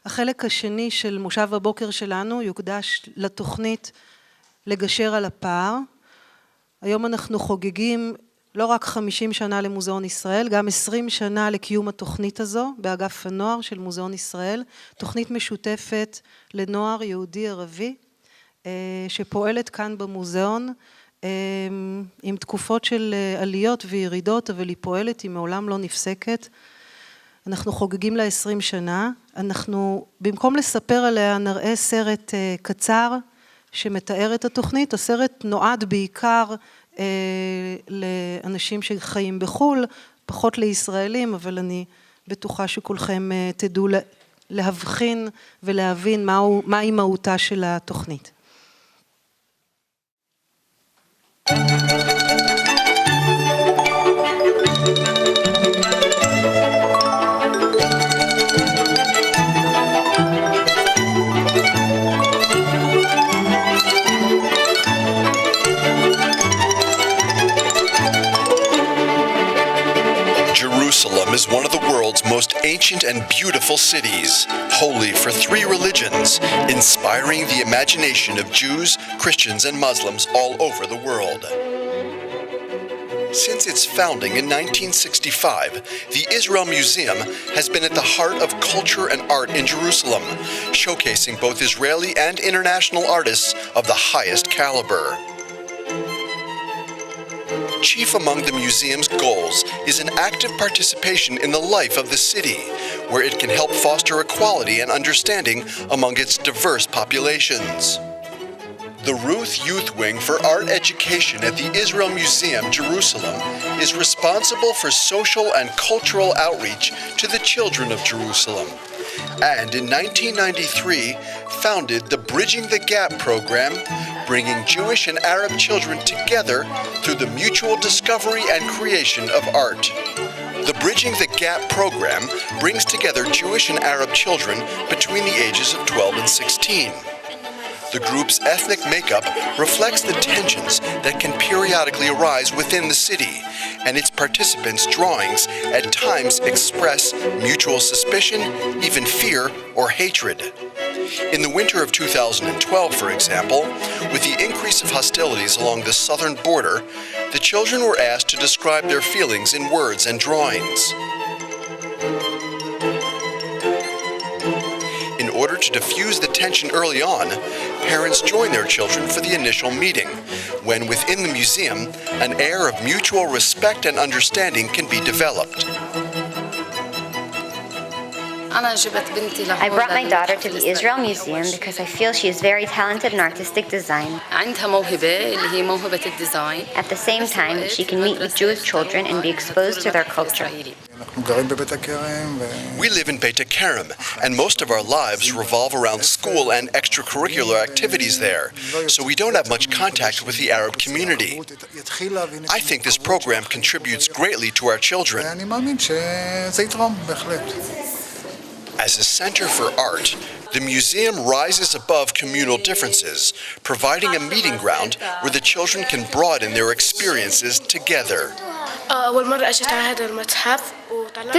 החלק השני של מושב הבוקר שלנו יוקדש לתוכנית לגשר על הפער. היום אנחנו חוגגים לא רק 50 שנה למוזיאון ישראל, גם 20 שנה לקיום התוכנית הזו באגף הנוער של מוזיאון ישראל, תוכנית משותפת לנוער יהודי ערבי, שפועלת כאן במוזיאון, עם תקופות של עליות וירידות, אבל היא פועלת, היא מעולם לא נפסקת. אנחנו חוגגים לה 20 שנה, אנחנו במקום לספר עליה נראה סרט קצר שמתאר את התוכנית. הסרט נועד בעיקר לאנשים שחיים בחול, פחות לישראלים, אבל אני בטוחה שכולכם תדעו להבחין ולהבין מהי מהותה של התוכנית. Jerusalem is one of the world's most ancient and beautiful cities, holy for three religions, inspiring the imagination of Jews, Christians, and Muslims all over the world. Since its founding in 1965, the Israel Museum has been at the heart of culture and art in Jerusalem, showcasing both Israeli and international artists of the highest caliber. Chief among the museum's goals is an active participation in the life of the city, where it can help foster equality and understanding among its diverse populations. The Ruth Youth Wing for Art Education at the Israel Museum, Jerusalem, is responsible for social and cultural outreach to the children of Jerusalem, and in 1993 founded the Bridging the Gap program, bringing Jewish and Arab children together through the mutual discovery and creation of art. The Bridging the Gap program brings together Jewish and Arab children between the ages of 12 and 16. The group's ethnic makeup reflects the tensions that can periodically arise within the city, and its participants' drawings at times express mutual suspicion, even fear or hatred. In the winter of 2012, for example, with the increase of hostilities along the southern border, the children were asked to describe their feelings in words and drawings. In order to diffuse the tension early on, parents join their children for the initial meeting, when within the museum, an air of mutual respect and understanding can be developed. I brought my daughter to the Israel Museum because I feel she is very talented in artistic design. At the same time, she can meet with Jewish children and be exposed to their culture. We live in Beit Kerem, and most of our lives revolve around school and extracurricular activities there, so we don't have much contact with the Arab community. I think this program contributes greatly to our children. As a center for art, the museum rises above communal differences, providing a meeting ground where the children can broaden their experiences together.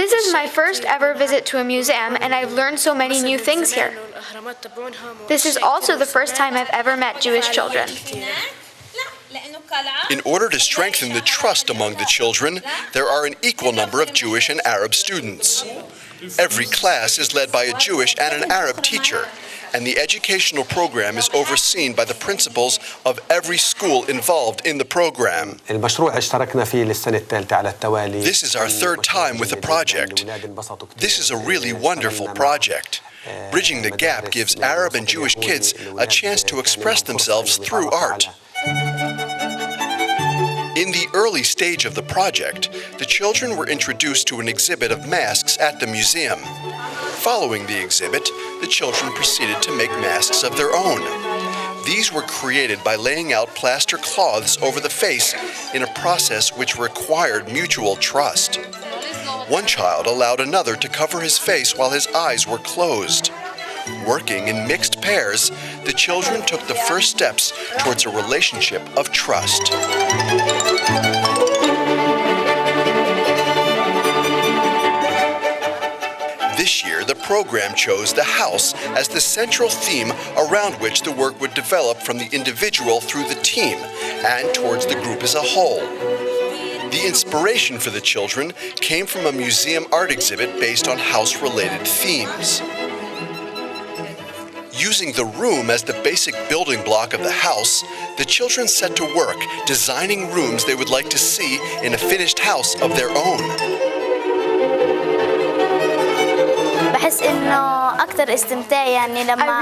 This is my first ever visit to a museum, and I've learned so many new things here. This is also the first time I've ever met Jewish children. In order to strengthen the trust among the children, there are an equal number of Jewish and Arab students. Every class is led by a Jewish and an Arab teacher, and the educational program is overseen by the principals of every school involved in the program. This is our third time with the project. This is a really wonderful project. Bridging the Gap gives Arab and Jewish kids a chance to express themselves through art. In the early stage of the project, the children were introduced to an exhibit of masks at the museum. Following the exhibit, the children proceeded to make masks of their own. These were created by laying out plaster cloths over the face in a process which required mutual trust. One child allowed another to cover his face while his eyes were closed. Working in mixed pairs, the children took the first steps towards a relationship of trust. This year, the program chose the house as the central theme around which the work would develop from the individual through the team and towards the group as a whole. The inspiration for the children came from a museum art exhibit based on house-related themes. Using the room as the basic building block of the house, the children set to work designing rooms they would like to see in a finished house of their own. I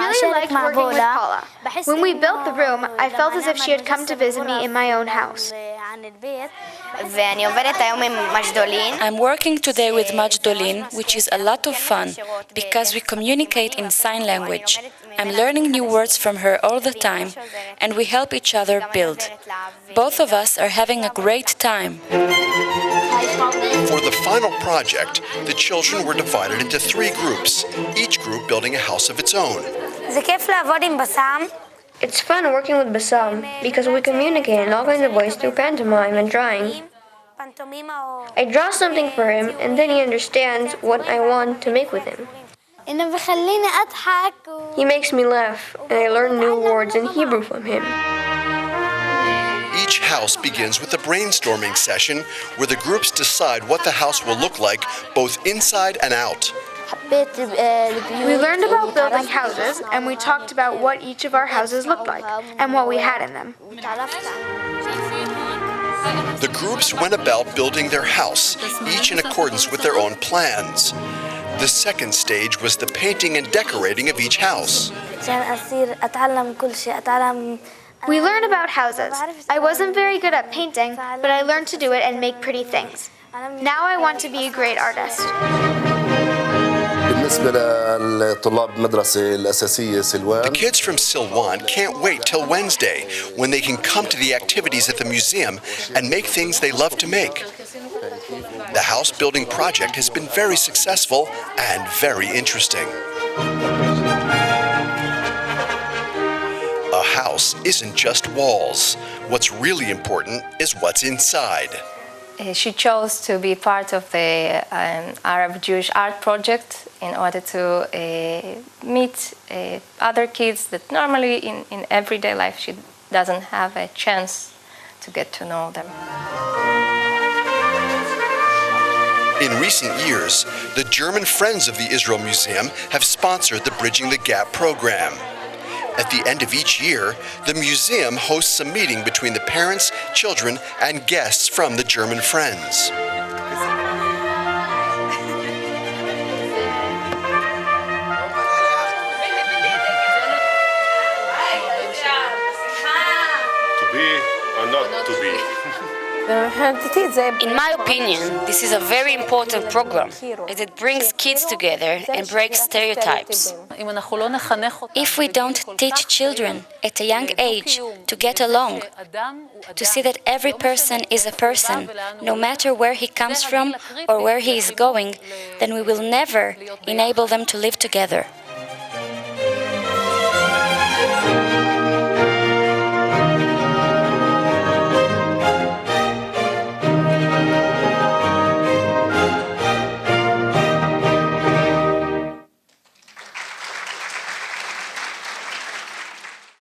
really liked working with Paula. When we built the room, I felt as if she had come to visit me in my own house. I'm working today with Majdolin, which is a lot of fun because we communicate in sign language. I'm learning new words from her all the time, and we help each other build. Both of us are having a great time. For the final project, the children were divided into 3 groups, each group building a house of its own. It's fun working with Bassam because we communicate in all kinds of ways through pantomime and drawing. I draw something for him and then he understands what I want to make with him. He makes me laugh and I learn new words in Hebrew from him. Each house begins with a brainstorming session where the groups decide what the house will look like both inside and out. We learned about building houses, and we talked about what each of our houses looked like and what we had in them. The groups went about building their house, each in accordance with their own plans. The second stage was the painting and decorating of each house. We learned about houses. I wasn't very good at painting, but I learned to do it and make pretty things. Now I want to be a great artist. The kids from Silwan can't wait till Wednesday, when they can come to the activities at the museum and make things they love to make. The house building project has been very successful and very interesting. A house isn't just walls. What's really important is what's inside. She chose to be part of the Arab Jewish art project in order to meet other kids that normally in everyday life she doesn't have a chance to get to know them. In recent years, the German Friends of the Israel Museum have sponsored the Bridging the Gap program. At the end of each year, the museum hosts a meeting between the parents, children, and guests from the German Friends. To be or not to be? In my opinion, this is a very important program, as it brings kids together and breaks stereotypes. If we don't teach children at a young age to get along, to see that every person is a person, no matter where he comes from or where he is going, then we will never enable them to live together.